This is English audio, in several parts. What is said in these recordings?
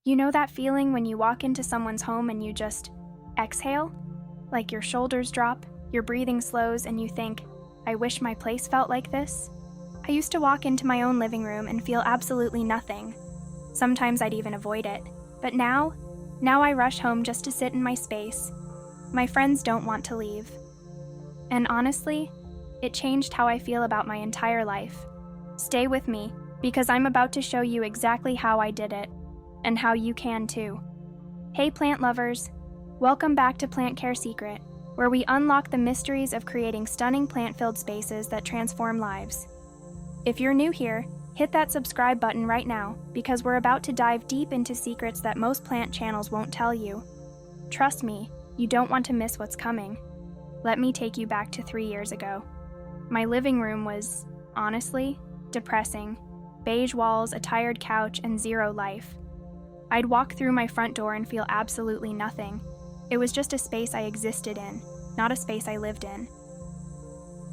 You know that feeling when you walk into someone's home and you just exhale? Like your shoulders drop, your breathing slows, and you think, I wish my place felt like this? I used to walk into my own living room and feel absolutely nothing. Sometimes I'd even avoid it. But now I rush home just to sit in my space. My friends don't want to leave. And honestly, it changed how I feel about my entire life. Stay with me, because I'm about to show you exactly how I did it, and how you can too. Hey plant lovers, welcome back to Plant Care Secret, where we unlock the mysteries of creating stunning plant-filled spaces that transform lives. If you're new here, hit that subscribe button right now, because we're about to dive deep into secrets that most plant channels won't tell you. Trust me, you don't want to miss what's coming. Let me take you back to 3 years ago. My living room was, honestly, depressing. Beige walls, a tired couch, and zero life. I'd walk through my front door and feel absolutely nothing. It was just a space I existed in, not a space I lived in.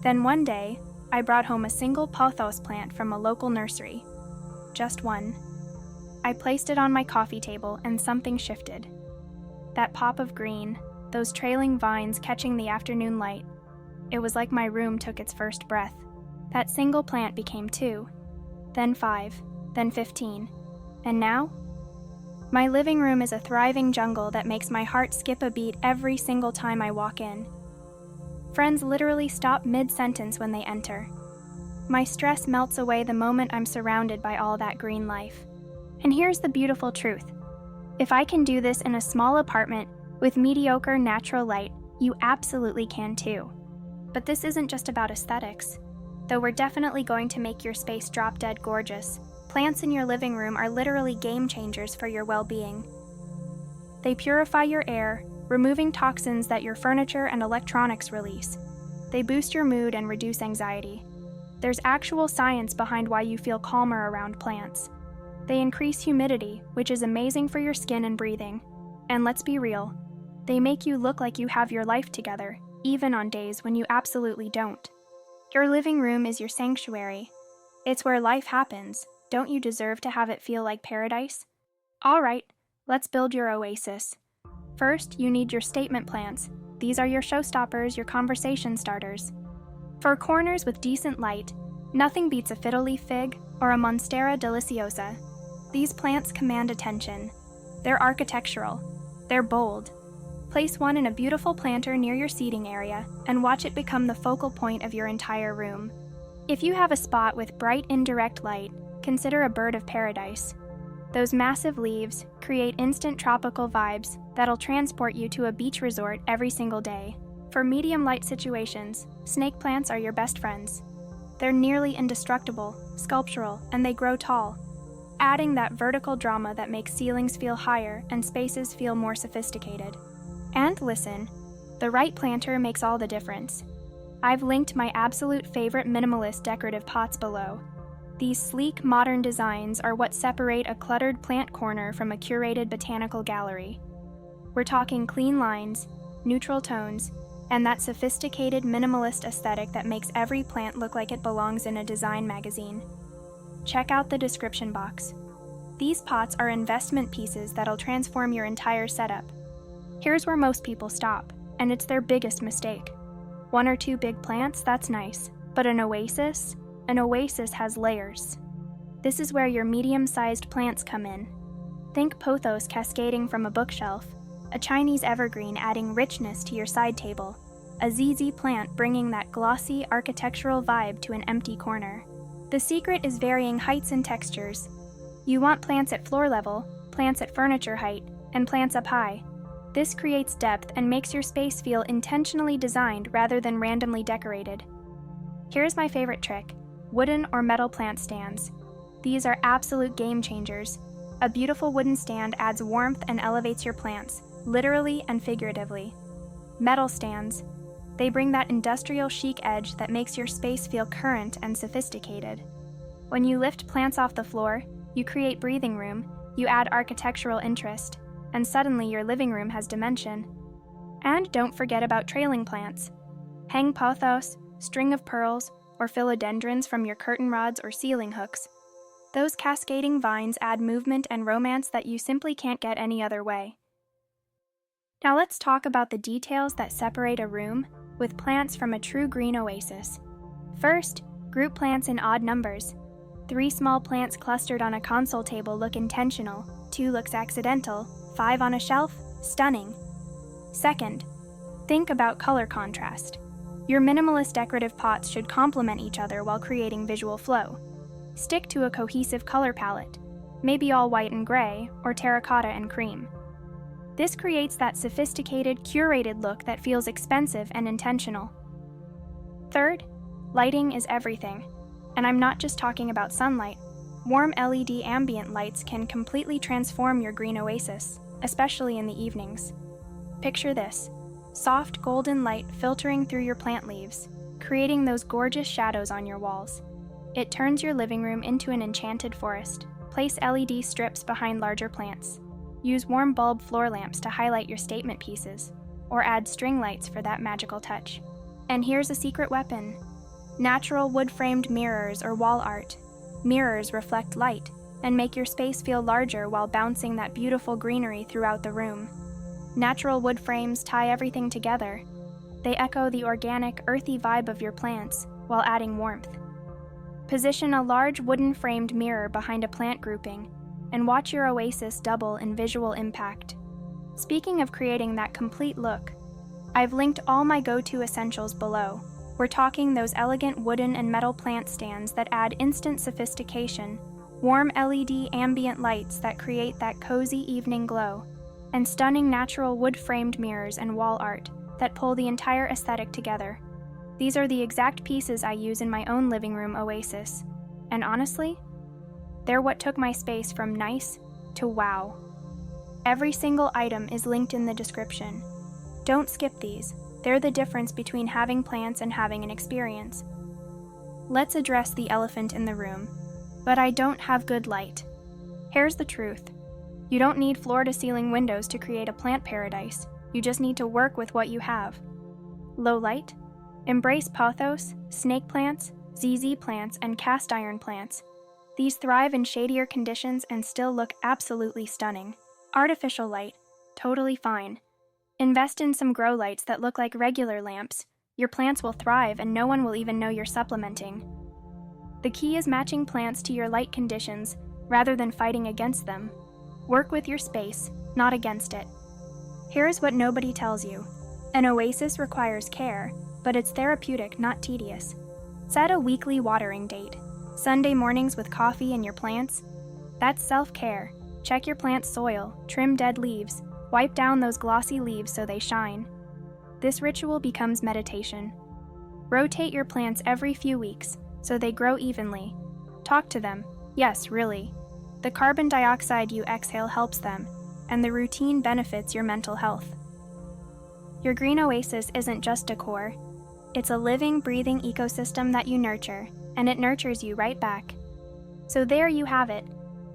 Then one day, I brought home a single pothos plant from a local nursery. Just one. I placed it on my coffee table and something shifted. That pop of green, those trailing vines catching the afternoon light. It was like my room took its first breath. That single plant became 2, then 5, then 15, and now? My living room is a thriving jungle that makes my heart skip a beat every single time I walk in. Friends literally stop mid-sentence when they enter. My stress melts away the moment I'm surrounded by all that green life. And here's the beautiful truth. If I can do this in a small apartment with mediocre natural light, you absolutely can too. But this isn't just about aesthetics. Though we're definitely going to make your space drop-dead gorgeous, plants in your living room are literally game changers for your well-being. They purify your air, removing toxins that your furniture and electronics release. They boost your mood and reduce anxiety. There's actual science behind why you feel calmer around plants. They increase humidity, which is amazing for your skin and breathing. And let's be real, they make you look like you have your life together, even on days when you absolutely don't. Your living room is your sanctuary. It's where life happens. Don't you deserve to have it feel like paradise? All right, let's build your oasis. First, you need your statement plants. These are your showstoppers, your conversation starters. For corners with decent light, nothing beats a fiddle leaf fig or a Monstera deliciosa. These plants command attention. They're architectural. They're bold. Place one in a beautiful planter near your seating area and watch it become the focal point of your entire room. If you have a spot with bright indirect light, consider a bird of paradise. Those massive leaves create instant tropical vibes that'll transport you to a beach resort every single day. For medium light situations, snake plants are your best friends. They're nearly indestructible, sculptural, and they grow tall, adding that vertical drama that makes ceilings feel higher and spaces feel more sophisticated. And listen, the right planter makes all the difference. I've linked my absolute favorite minimalist decorative pots below. These sleek, modern designs are what separate a cluttered plant corner from a curated botanical gallery. We're talking clean lines, neutral tones, and that sophisticated minimalist aesthetic that makes every plant look like it belongs in a design magazine. Check out the description box. These pots are investment pieces that'll transform your entire setup. Here's where most people stop, and it's their biggest mistake. 1 or 2 big plants, that's nice, but an oasis has layers. This is where your medium-sized plants come in. Think pothos cascading from a bookshelf, a Chinese evergreen adding richness to your side table, a ZZ plant bringing that glossy architectural vibe to an empty corner. The secret is varying heights and textures. You want plants at floor level, plants at furniture height, and plants up high. This creates depth and makes your space feel intentionally designed rather than randomly decorated. Here's my favorite trick: wooden or metal plant stands. These are absolute game changers. A beautiful wooden stand adds warmth and elevates your plants, literally and figuratively. Metal stands. They bring that industrial chic edge that makes your space feel current and sophisticated. When you lift plants off the floor, you create breathing room, you add architectural interest, and suddenly your living room has dimension. And don't forget about trailing plants. Hang pothos, string of pearls, or philodendrons from your curtain rods or ceiling hooks. Those cascading vines add movement and romance that you simply can't get any other way. Now let's talk about the details that separate a room with plants from a true green oasis. First, group plants in odd numbers. 3 small plants clustered on a console table look intentional, 2 looks accidental, 5 on a shelf, stunning. Second, think about color contrast. Your minimalist decorative pots should complement each other while creating visual flow. Stick to a cohesive color palette, maybe all white and gray, or terracotta and cream. This creates that sophisticated, curated look that feels expensive and intentional. Third, lighting is everything. And I'm not just talking about sunlight. Warm LED ambient lights can completely transform your green oasis, especially in the evenings. Picture this: soft golden light filtering through your plant leaves, creating those gorgeous shadows on your walls. It turns your living room into an enchanted forest. Place LED strips behind larger plants. Use warm bulb floor lamps to highlight your statement pieces, or add string lights for that magical touch. And here's a secret weapon: natural wood-framed mirrors or wall art. Mirrors reflect light and make your space feel larger while bouncing that beautiful greenery throughout the room. Natural wood frames tie everything together. They echo the organic, earthy vibe of your plants while adding warmth. Position a large wooden-framed mirror behind a plant grouping and watch your oasis double in visual impact. Speaking of creating that complete look, I've linked all my go-to essentials below. We're talking those elegant wooden and metal plant stands that add instant sophistication, warm LED ambient lights that create that cozy evening glow, and stunning natural wood-framed mirrors and wall art that pull the entire aesthetic together. These are the exact pieces I use in my own living room oasis, and honestly, they're what took my space from nice to wow. Every single item is linked in the description. Don't skip these. They're the difference between having plants and having an experience. Let's address the elephant in the room. But I don't have good light. Here's the truth. You don't need floor-to-ceiling windows to create a plant paradise. You just need to work with what you have. Low light? Embrace pothos, snake plants, ZZ plants, and cast iron plants. These thrive in shadier conditions and still look absolutely stunning. Artificial light? Totally fine. Invest in some grow lights that look like regular lamps. Your plants will thrive and no one will even know you're supplementing. The key is matching plants to your light conditions rather than fighting against them. Work with your space, not against it. Here's what nobody tells you. An oasis requires care, but it's therapeutic, not tedious. Set a weekly watering date. Sunday mornings with coffee and your plants. That's self-care. Check your plant's soil, trim dead leaves, wipe down those glossy leaves so they shine. This ritual becomes meditation. Rotate your plants every few weeks so they grow evenly. Talk to them. Yes, really. The carbon dioxide you exhale helps them, and the routine benefits your mental health. Your green oasis isn't just decor. It's a living, breathing ecosystem that you nurture, and it nurtures you right back. So there you have it,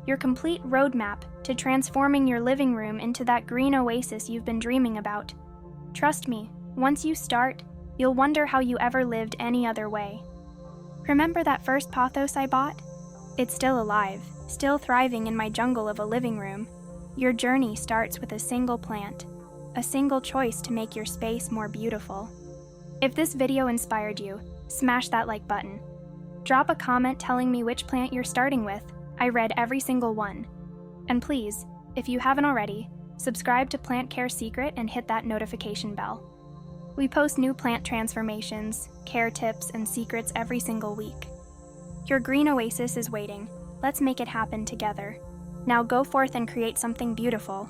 your complete roadmap to transforming your living room into that green oasis you've been dreaming about. Trust me, once you start, you'll wonder how you ever lived any other way. Remember that first pothos I bought? It's still alive, still thriving in my jungle of a living room. Your journey starts with a single plant, a single choice to make your space more beautiful. If this video inspired you, smash that like button. Drop a comment telling me which plant you're starting with. I read every single one. And please, if you haven't already, subscribe to Plant Care Secret and hit that notification bell. We post new plant transformations, care tips, and secrets every single week. Your green oasis is waiting. Let's make it happen together. Now go forth and create something beautiful.